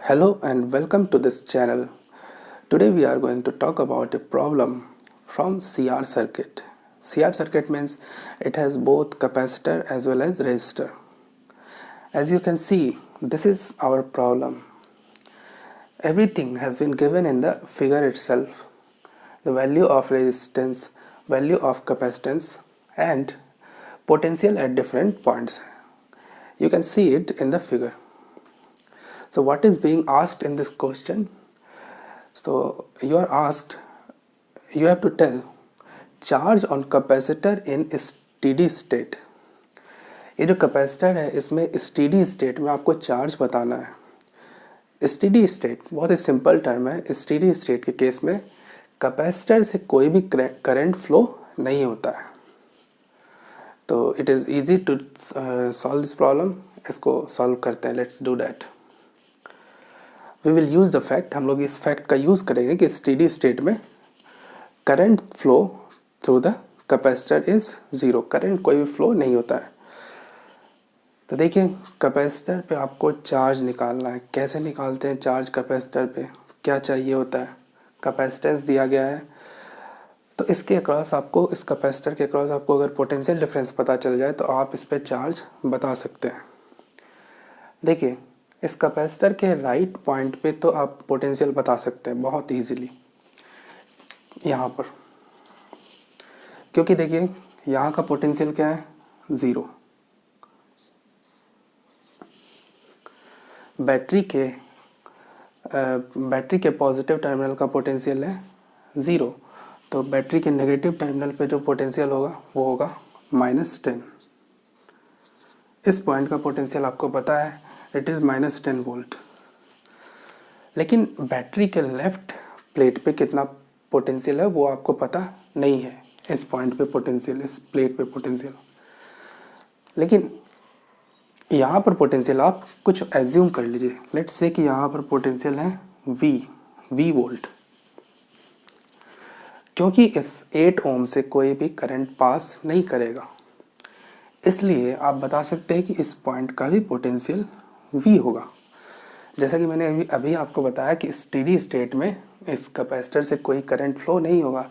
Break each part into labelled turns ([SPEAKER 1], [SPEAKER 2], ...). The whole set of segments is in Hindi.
[SPEAKER 1] Hello and welcome to this channel. Today we are going to talk about a problem from CR circuit. CR circuit means it has both capacitor as well as resistor. As you can see, this is our problem. Everything has been given in the figure itself. The value of resistance, value of capacitance and potential at different points. You can see it in the figure. So what is being asked in this question? So you are asked, you have to tell charge on capacitor in steady state. ये जो कैपेसिटर है इसमें स्टेडी स्टेट में आपको चार्ज बताना है. स्टेडी स्टेट बहुत ही सिंपल टर्म है. स्टेडी स्टेट के केस में कैपेसिटर से कोई भी करंट फ्लो नहीं होता है. तो it is easy to solve this problem. इसको सॉल्व करते हैं. Let's do that. We will use the fact. हम लोग इस फैक्ट का यूज़ करेंगे कि स्टेडी स्टेट में current flow through the capacitor is zero. Current कोई भी फ्लो नहीं होता है. तो देखिए कैपेसिटर पे आपको चार्ज निकालना है. कैसे निकालते हैं चार्ज कैपेसिटर पे? क्या चाहिए होता है? कैपेसिटेंस दिया गया है. तो इसके अक्रॉस आपको, इस कैपेसिटर के अक्रॉस आपको अगर पोटेंशियल डिफरेंस पता चल जाए तो आप इस पर चार्ज बता सकते हैं. देखिए इस कैपेसिटर के राइट पॉइंट पे तो आप पोटेंशियल बता सकते हैं बहुत ईजीली यहाँ पर, क्योंकि देखिए यहाँ का पोटेंशियल क्या है? ज़ीरो. बैटरी के पॉजिटिव टर्मिनल का पोटेंशियल है ज़ीरो. तो बैटरी के नेगेटिव टर्मिनल पे जो पोटेंशियल होगा वो होगा -10. इस पॉइंट का पोटेंशियल आपको पता है, इट इज़ -10 वोल्ट. लेकिन बैटरी के लेफ्ट प्लेट पे कितना पोटेंशियल है वो आपको पता नहीं है. इस पॉइंट पे पोटेंशियल, इस प्लेट पे पोटेंशियल. लेकिन यहाँ पर पोटेंशियल आप कुछ एज्यूम कर लीजिए. लेट्स से कि यहाँ पर पोटेंशियल है V वोल्ट. क्योंकि इस 8 ओम से कोई भी करंट पास नहीं करेगा, इसलिए आप बता सकते हैं कि इस पॉइंट का भी पोटेंशियल V होगा. जैसा कि मैंने अभी आपको बताया कि स्टेडी स्टेट में इस कैपेसिटर से कोई करंट फ्लो नहीं होगा.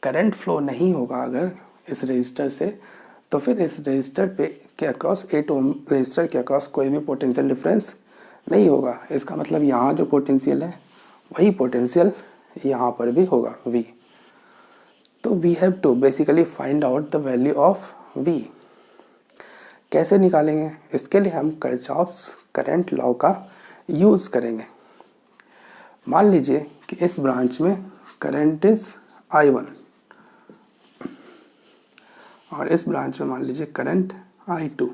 [SPEAKER 1] करंट फ्लो नहीं होगा अगर इस रेजिस्टर से, तो फिर इस रेजिस्टर पे के अक्रॉस 8 ओम रेजिस्टर के अक्रॉस कोई भी पोटेंशियल डिफरेंस नहीं होगा. इसका मतलब यहाँ जो पोटेंशियल है वही पोटेंशियल यहाँ पर भी होगा V. तो we have to basically find out the value of V. कैसे निकालेंगे? इसके लिए हम किरचॉफ्स करंट लॉ का यूज़ करेंगे. मान लीजिए कि इस ब्रांच में करंट इज I1 और इस ब्रांच में मान लीजिए current I2.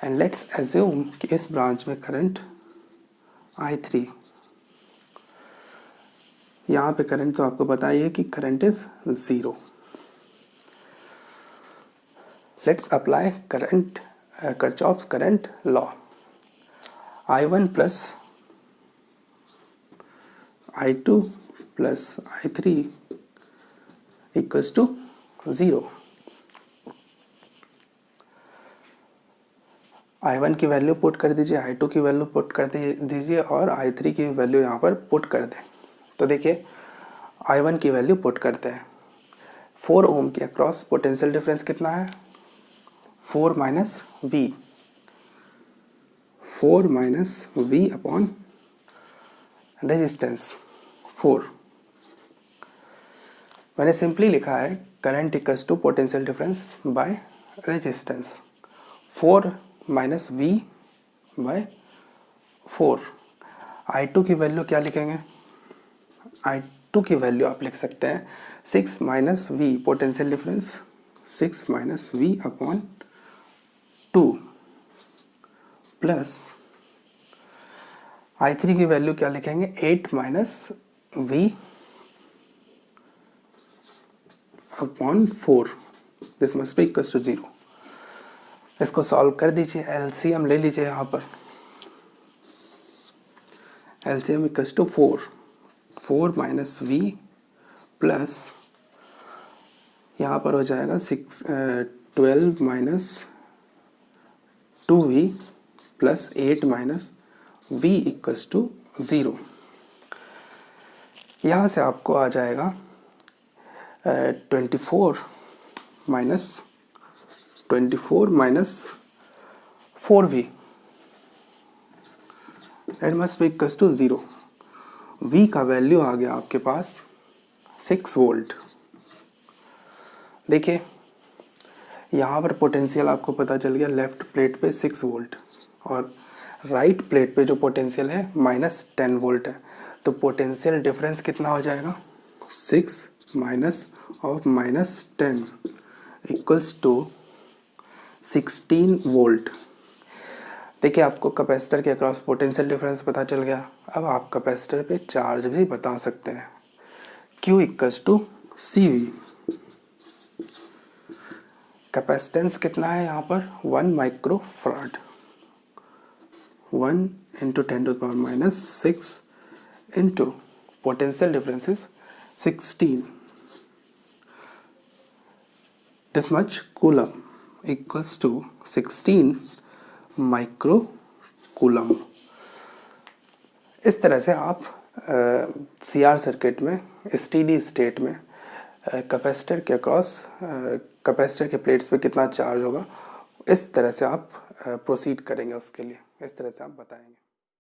[SPEAKER 1] And let's assume कि इस ब्रांच में करंट I3. यहाँ पे करंट तो आपको पता ही है कि current is zero. Let's apply current Kirchhoff's current law. I1 plus I2 plus I3 equals to zero. I1 की वैल्यू पुट कर दीजिए, I2 की वैल्यू पुट कर दीजिए और I3 की वैल्यू यहाँ पर पुट कर दें. तो देखिए I1 की वैल्यू पुट करते हैं. 4 ओम के अक्रॉस पोटेंशियल डिफरेंस कितना है? 4 minus V. 4 minus V upon resistance 4. मैंने सिंपली लिखा है current equals to potential difference by resistance. 4 minus V by 4. I2 की वैल्यू क्या लिखेंगे? I2 की वैल्यू आप लिख सकते हैं 6 minus V potential difference 6 minus V upon 2 plus I3 की वैल्यू क्या लिखेंगे? 8 minus V upon 4. This must be equals to 0. इसको सॉल्व कर दीजिए. एलसीएम ले लीजिए. यहाँ पर LCM equals to 4 minus V plus यहाँ पर हो जाएगा 12 minus 2V plus 8 minus V equals to 0। यहाँ से आपको आ जाएगा 24 minus 4V, that must be equals to 0। V का वैल्यू आ गया आपके पास 6 वोल्ट। देखिए यहाँ पर पोटेंशियल आपको पता चल गया, लेफ्ट प्लेट पे 6 वोल्ट और राइट प्लेट पे जो पोटेंशियल है -10 वोल्ट है। तो पोटेंशियल डिफरेंस कितना हो जाएगा, 6 minus of -10 equals to 16 volt. देखिए आपको कैपेसिटर के अक्रॉस पोटेंशियल डिफरेंस पता चल गया। अब आप कैपेसिटर पे चार्ज भी बता सकते हैं, Q equals to CV। Capacitance कितना है यहाँ पर, 1 microfarad. 1 into 10⁻⁻6 into potential difference is 16, this much coulomb equals to 16 micro coulomb. इस तरह से आप CR सर्किट में स्टेडी स्टेट में कैपेसिटर के अक्रॉस कैपेसिटर के प्लेट्स पे कितना चार्ज होगा, इस तरह से आप प्रोसीड करेंगे, उसके लिए इस तरह से आप बताएंगे।